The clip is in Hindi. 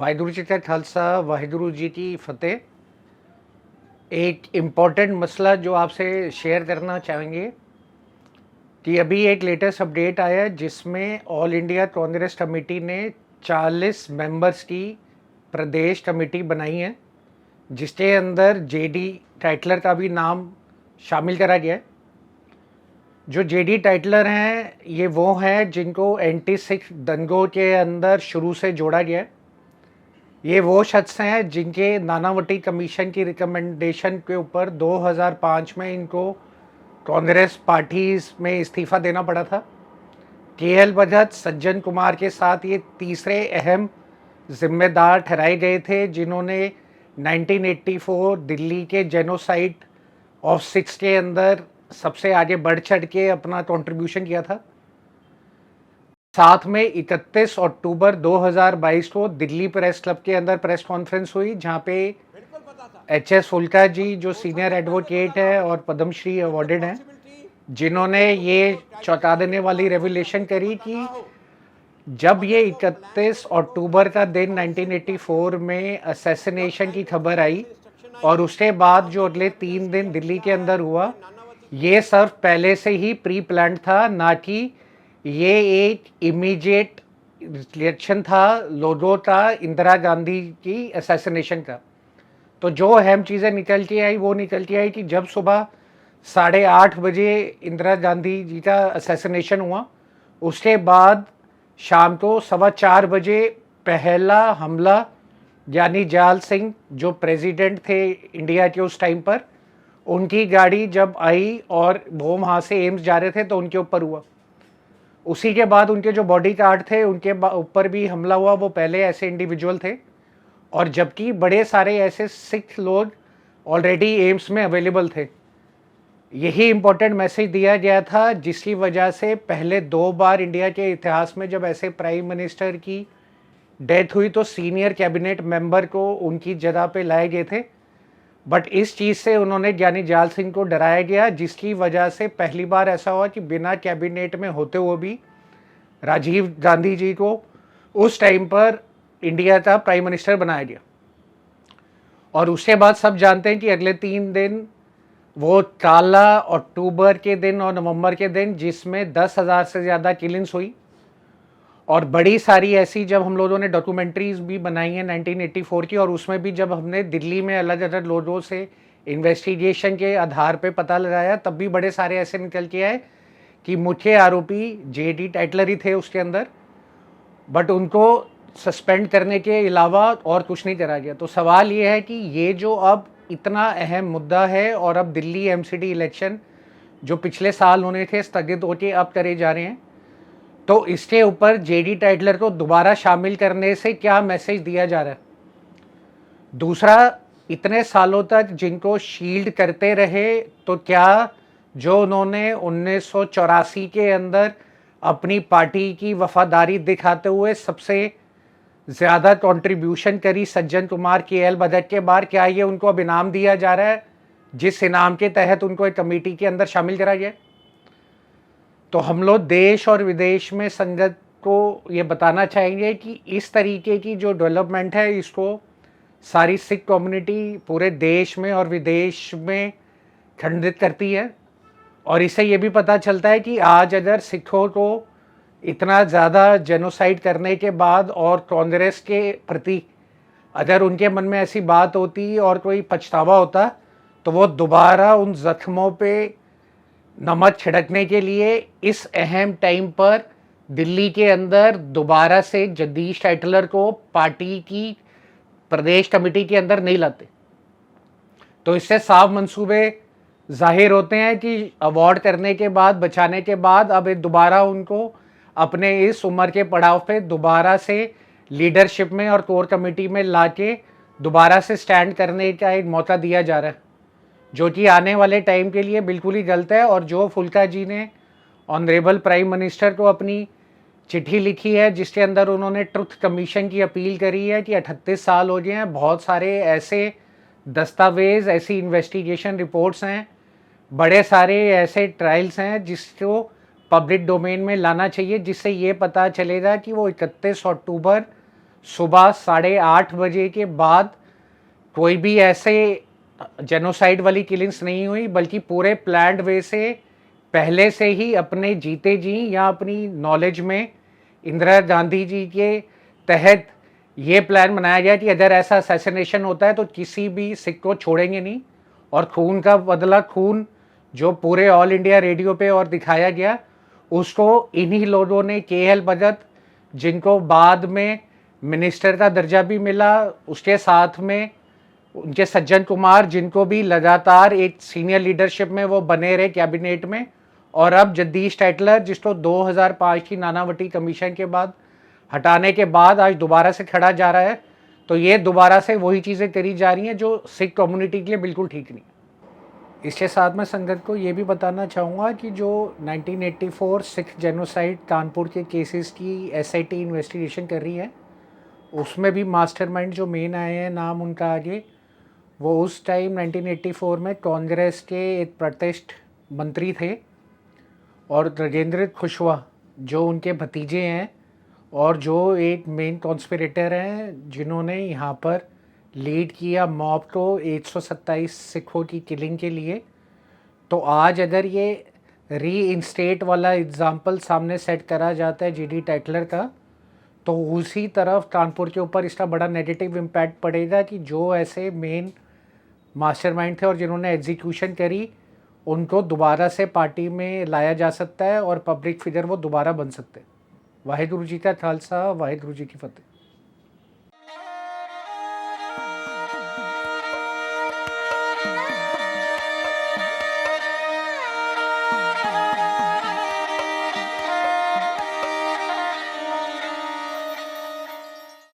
वाहिगुरु जी का खालसा वाहिगुरु जी की फतेह। एक इम्पॉर्टेंट मसला जो आपसे शेयर करना चाहेंगे कि अभी एक लेटेस्ट अपडेट आया है जिसमें ऑल इंडिया कांग्रेस कमेटी ने 40 मेंबर्स की प्रदेश कमेटी बनाई है, जिसके अंदर जेडी टाइटलर का भी नाम शामिल करा गया है। जो जेडी टाइटलर हैं ये वो हैं जिनको एंटी सिख दंगों के अंदर शुरू से जोड़ा गया है। ये वो शख्स हैं जिनके नानावटी कमीशन की रिकमेंडेशन के ऊपर 2005 में इनको कांग्रेस पार्टी में इस्तीफ़ा देना पड़ा था। केएल भगत, सज्जन कुमार के साथ ये तीसरे अहम जिम्मेदार ठहराए गए थे जिन्होंने 1984 दिल्ली के जेनोसाइड ऑफ सिख्स के अंदर सबसे आगे बढ़ चढ़ के अपना कंट्रीब्यूशन किया था। साथ में 31 अक्टूबर 2022 को दिल्ली प्रेस क्लब के अंदर प्रेस कॉन्फ्रेंस हुई, जहां पे एच.एस. फुल्का जी जो सीनियर एडवोकेट है और पद्मश्री अवार्डेड हैं, जिन्होंने ये चौंका देने वाली रेवलेशन करी कि जब ये 31 अक्टूबर का दिन 1984 में असैसिनेशन की खबर आई और उसके बाद जो अगले 3 दिन दिल्ली के अंदर हुआ, ये सब पहले से ही प्री प्लान था, ना कि ये एक इमीडिएट रिएक्शन था लोगों का इंदिरा गांधी की असैसिनेशन का। तो जो अहम चीज़ें निकल के आई वो निकल के आई कि जब सुबह 8:30 बजे इंदिरा गांधी जी का असैसिनेशन हुआ, उसके बाद शाम को 4:15 बजे पहला हमला यानी जाल सिंह जो प्रेसिडेंट थे इंडिया के उस टाइम पर, उनकी गाड़ी जब आई और वो वहाँ से एम्स जा रहे थे तो उनके ऊपर हुआ। उसी के बाद उनके जो बॉडी गार्ड थे उनके ऊपर भी हमला हुआ। वो पहले ऐसे इंडिविजुअल थे और जबकि बड़े सारे ऐसे सिख लोग ऑलरेडी एम्स में अवेलेबल थे। यही इम्पोर्टेंट मैसेज दिया गया था, जिसकी वजह से पहले 2 बार इंडिया के इतिहास में जब ऐसे प्राइम मिनिस्टर की डेथ हुई तो सीनियर कैबिनेट मेंबर को उनकी जगह पे लाए गए थे। बट इस चीज़ से उन्होंने ज्ञानी जाल सिंह को डराया गया, जिसकी वजह से पहली बार ऐसा हुआ कि बिना कैबिनेट में होते हुए भी राजीव गांधी जी को उस टाइम पर इंडिया का प्राइम मिनिस्टर बनाया गया। और उसके बाद सब जानते हैं कि अगले 3 दिन वो काला अक्टूबर के दिन और नवंबर के दिन, जिसमें 10,000 से ज़्यादा किलिंग्स हुई और बड़ी सारी ऐसी जब हम लोगों ने डॉक्यूमेंट्रीज भी बनाई हैं 1984 की, और उसमें भी जब हमने दिल्ली में अलग अलग लोगों से इन्वेस्टिगेशन के आधार पे पता लगाया, तब भी बड़े सारे ऐसे निकल के आए कि मुख्य आरोपी जेडी टाइटलर ही थे उसके अंदर, बट उनको सस्पेंड करने के अलावा और कुछ नहीं करा गया। तो सवाल ये है कि ये जो अब इतना अहम मुद्दा है और अब दिल्ली एमसीडी इलेक्शन जो पिछले साल होने थे स्थगित होकर अब करे जा रहे हैं, तो इसके ऊपर जेडी टाइटलर को दोबारा शामिल करने से क्या मैसेज दिया जा रहा है। दूसरा, इतने सालों तक जिनको शील्ड करते रहे, तो क्या जो उन्होंने 1984 के अंदर अपनी पार्टी की वफादारी दिखाते हुए सबसे ज़्यादा कंट्रीब्यूशन करी सज्जन कुमार, केएल भगत के बाद, क्या ये उनको अब इनाम दिया जा रहा है जिस इनाम के तहत उनको एक कमेटी के अंदर शामिल करा गया? तो हम लोग देश और विदेश में संगत को ये बताना चाहेंगे कि इस तरीके की जो डेवलपमेंट है इसको सारी सिख कम्युनिटी पूरे देश में और विदेश में खंडित करती है। और इससे ये भी पता चलता है कि आज अगर सिखों को इतना ज़्यादा जेनोसाइड करने के बाद और कांग्रेस के प्रति अगर उनके मन में ऐसी बात होती और कोई पछतावा होता, तो वो दोबारा उन जख्मों पे नमक छिड़कने के लिए इस अहम टाइम पर दिल्ली के अंदर दोबारा से जगदीश टाइटलर को पार्टी की प्रदेश कमेटी के अंदर नहीं लाते। तो इससे साफ मंसूबे जाहिर होते हैं कि अवार्ड करने के बाद, बचाने के बाद, अब दोबारा उनको अपने इस उम्र के पड़ाव पे दोबारा से लीडरशिप में और कोर कमेटी में लाके दोबारा से स्टैंड करने का एक मौका दिया जा रहा है, जो कि आने वाले टाइम के लिए बिल्कुल ही गलत है। और जो फुल्का जी ने ऑनरेबल प्राइम मिनिस्टर को अपनी चिट्ठी लिखी है जिसके अंदर उन्होंने ट्रुथ कमीशन की अपील करी है कि 38 साल हो गए हैं, बहुत सारे ऐसे दस्तावेज, ऐसी इन्वेस्टिगेशन रिपोर्ट्स हैं, बड़े सारे ऐसे ट्रायल्स हैं जिसको पब्लिक डोमेन में लाना चाहिए, जिससे ये पता चलेगा कि वो 31 अक्टूबर सुबह 8:30 बजे के बाद कोई भी ऐसे जेनोसाइड वाली किलिंग्स नहीं हुई, बल्कि पूरे प्लान्ड वे से पहले से ही अपने जीते जी या अपनी नॉलेज में इंदिरा गांधी जी के तहत ये प्लान बनाया गया कि अगर ऐसा असैसिनेशन होता है तो किसी भी सिख को छोड़ेंगे नहीं, और खून का बदला खून जो पूरे ऑल इंडिया रेडियो पे और दिखाया गया, उसको इन्हीं लोगों ने, के.एल. भगत जिनको बाद में मिनिस्टर का दर्जा भी मिला, उसके साथ में उनके सज्जन कुमार जिनको भी लगातार एक सीनियर लीडरशिप में वो बने रहे कैबिनेट में, और अब जगदीश टाइटलर जिसको 2005 की नानावटी कमीशन के बाद हटाने के बाद आज दोबारा से खड़ा जा रहा है। तो ये दोबारा से वही चीज़ें करी जा रही हैं जो सिख कम्युनिटी के लिए बिल्कुल ठीक नहीं। इसके साथ मैं संगत को ये भी बताना चाहूँगा कि जो 1984 सिख जेनोसाइड कानपुर के केसेस की एसआईटी इन्वेस्टिगेशन कर रही है, उसमें भी मास्टरमाइंड जो मेन आए हैं नाम उनका आगे, वो उस टाइम 1984 में कांग्रेस के एक प्रतिष्ठित मंत्री थे, और राजेंद्र कुशवाहा जो उनके भतीजे हैं और जो एक मेन कॉन्स्पिरेटर हैं जिन्होंने यहाँ पर लीड किया मॉब को 127 सिखों की किलिंग के लिए। तो आज अगर ये री इंस्टेट वाला एग्ज़ाम्पल सामने सेट करा जाता है जीडी टाइटलर का, तो उसी तरफ कानपुर के ऊपर इसका बड़ा नेगेटिव इम्पैक्ट पड़ेगा कि जो ऐसे मेन मास्टरमाइंड थे और जिन्होंने एग्जीक्यूशन करी, उनको दोबारा से पार्टी में लाया जा सकता है और पब्लिक फिगर वो दोबारा बन सकते हैं। वाहिगुरु जी का खालसा, वाहिगुरु जी की फतेह।